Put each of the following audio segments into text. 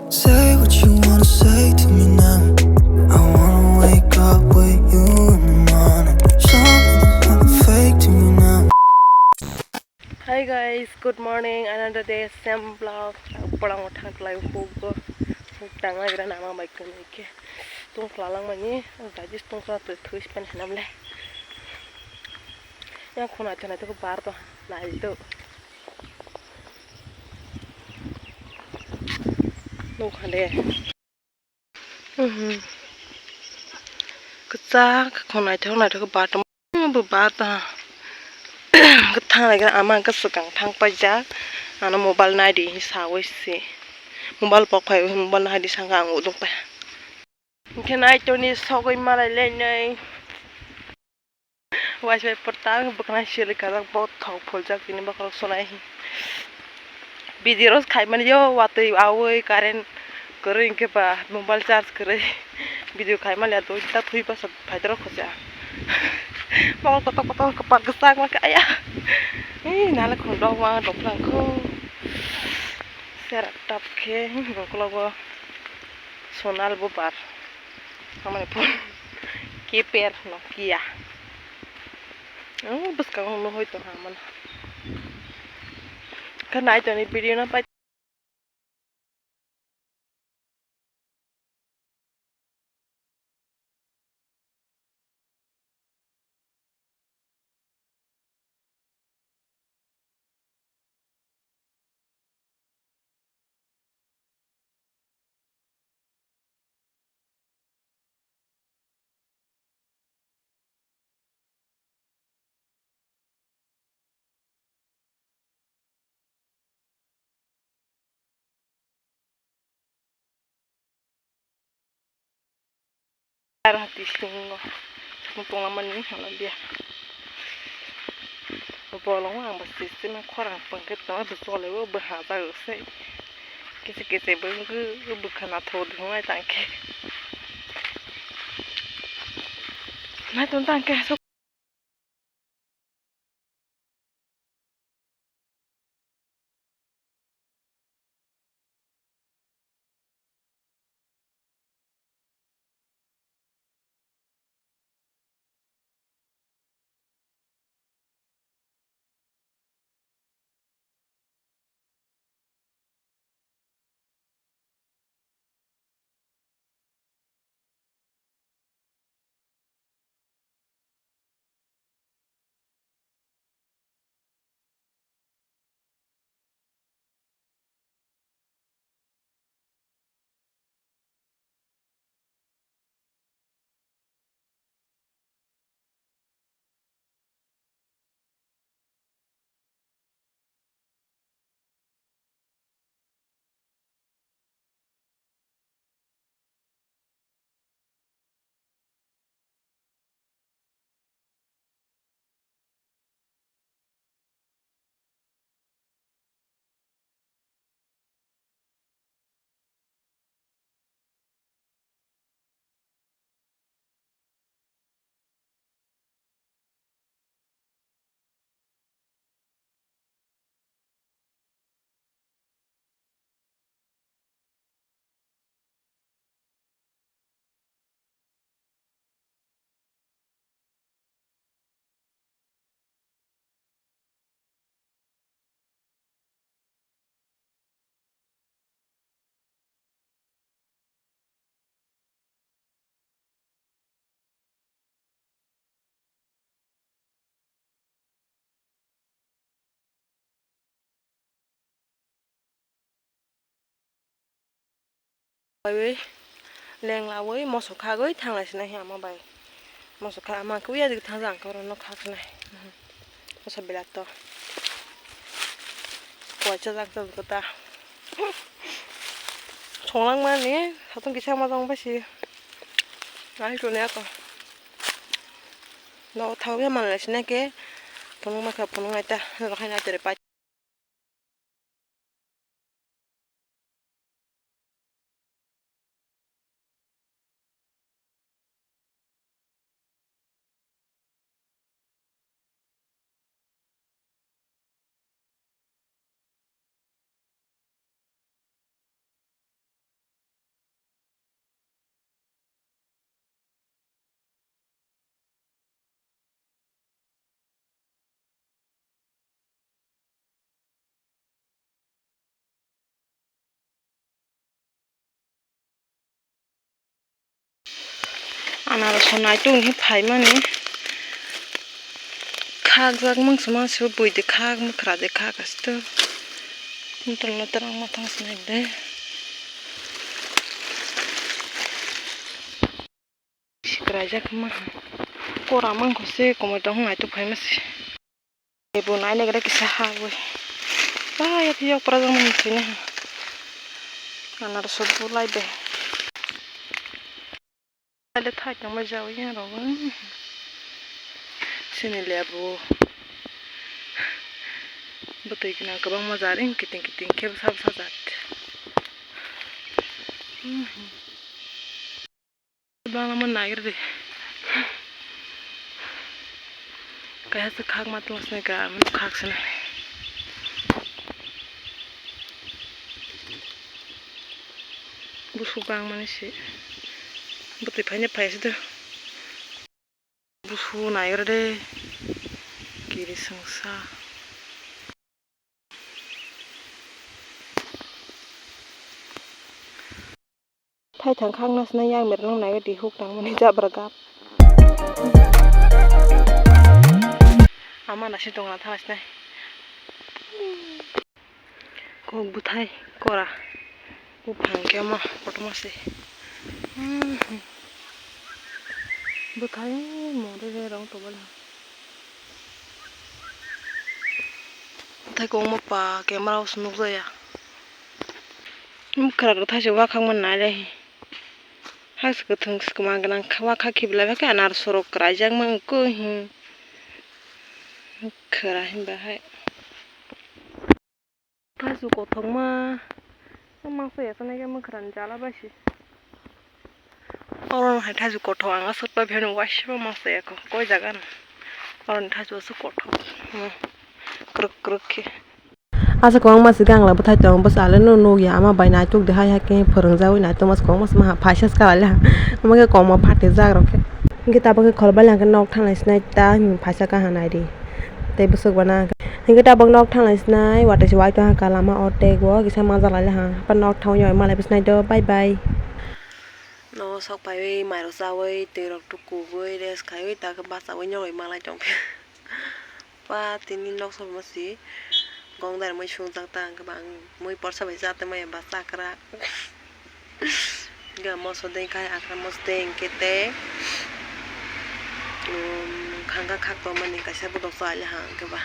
Say what you wanna say to me now. I wanna wake up with you in the morning. Something's nothing fake to me now. Hi guys, good morning. Another day, same vlog. Parang utang tulay hugo. Utang lagi na nama baik kanike. Tung kelalang mani, gaji tung kela tulis pen henam leh. Yang kuna cina itu kebar tuh, nah itu. Nung kade. Kecak, kuna itu kebar tuh, bebar tuh. Ketang lagi na ama kesekang tang pajak. Ano mobile na di sawis si. Mobile pakai mobile na di sanggang udung pa. Kenai itu ni sokoi malai lenai. Wifi pertama bukan hasil kadang bot thau pholjak ini bakal sonai video khai mani yo watui awoi karen kering ke ba mobile charge kere video khai mali ado ta thui pa sat phaidro khoja bakal kotok kepak gesak maka ayah nala khondok ma doplang ko serat tap ke bokolo sonal bo par amane phone kiper Nokia bus kang no hoy to haman kanai to ni video na pa hati singo mumpung laman ni halan dia bolong ang basis na khorang pangket na besole wo behata se kisi bengu bukhana thod ngai tangke na ton tangke so bai leng la wei mo sokha goi thang la sina hi ama bai mo sokha ama ku ya thang jang ko no khak nai mo sa belat to kwa cha jang to ko ta chonglang ma ni hatong ki sang ma jong ba si ai to ne ko no thau ya man la sina ke phonu ma kha phonu ngai ta lo khai na tere pa आनारस नायटुं hi phai mani khak jak mangsama su buide khak mukra de khak astu ntul natrang matang snack de sikrai jak ma kora mang khose komotong ngai tu phai masi ebu nai ne gre kisa ha boi ba ya thiok prajang mang thine आनारस बुलाई बे ले थाय तंग ma jaw yin ro sini lebu betul kena kabang mazaring kiting keb sab sajat bang man nair de kaya se khak mat los ne ka man khak sene busu bang man si betul phane phai se de busu nair de kiri sangsa thay thằng khang nas na yang mer nang nai ga di huk tang man ja bragap ama na si tong na thas nai ko buthai kora ko phang ke ma potma se buthai mo re rong to bala thai ko ma pa camera us nuk ya khara ga thai se wa khang man nai le has ka thung skma ganang khawa kha khibla ba ka anar sorok krajang mang ko khara him ba hai thai su ko thong ma mang se ya sanai ga ma khran jala ba shi orang hai thai su ko thong anga sot ba bhen wash ba ma se ko koi jaga na orang thai su ko thong kruk kruk ke asa ko mas gang la bathai tong bas ala no ya ama bai na tuk de hai ha ke phorang jawi na to mas ko mas ma phasas ka la ama ke ko ma phate ja ro ke nge ta ba ke khol ba la ke nok thang lai snai ta phasa ka ha nai di te busuk bana nge ta bang nok thang lai snai wa ta wai to ha ka lama ote go ki sa ma ja lai la ha pa nok thau yoi ma lai snai do bye bye no sok pai wi mai ro sa wi te rok tu ku wi des khai wi ta ka ba sa wi nyoi ma lai tong pa tin ni nok so ma si gong dar moi chung tang tang ka bang moi por sa bai ja te mai ba sa kra ga mo so den khai akra mo den ke te khanga khak to mani ka sa bu do sa le hang ka ba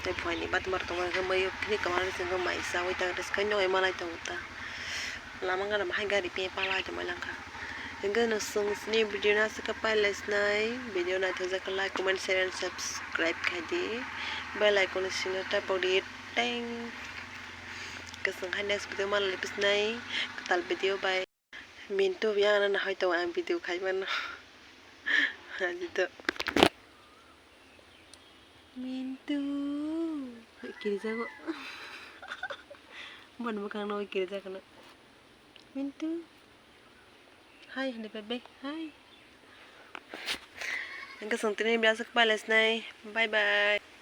te phoi ni bat mar to ga mai ni ka ma ni sing ga mai sa wi ta des ka nyoi ma lai tong ta lamang ga ma hai ga ri pe pa lai to mai lang ka Hingga nasung sini video na sa kapay les nai video na ito sa like, comment, share, and subscribe kadi bell icon na sinata pag-di teng kasang hai next video malalipis nai katal video by minto yang na nahoy tawa ang video kay man dito minto ikiriza ko buwan mo kang na ikiriza ko na minto Hai, hindi bebe. Hai. Hanggang sa tinay biasa ka palas na. Bye-bye.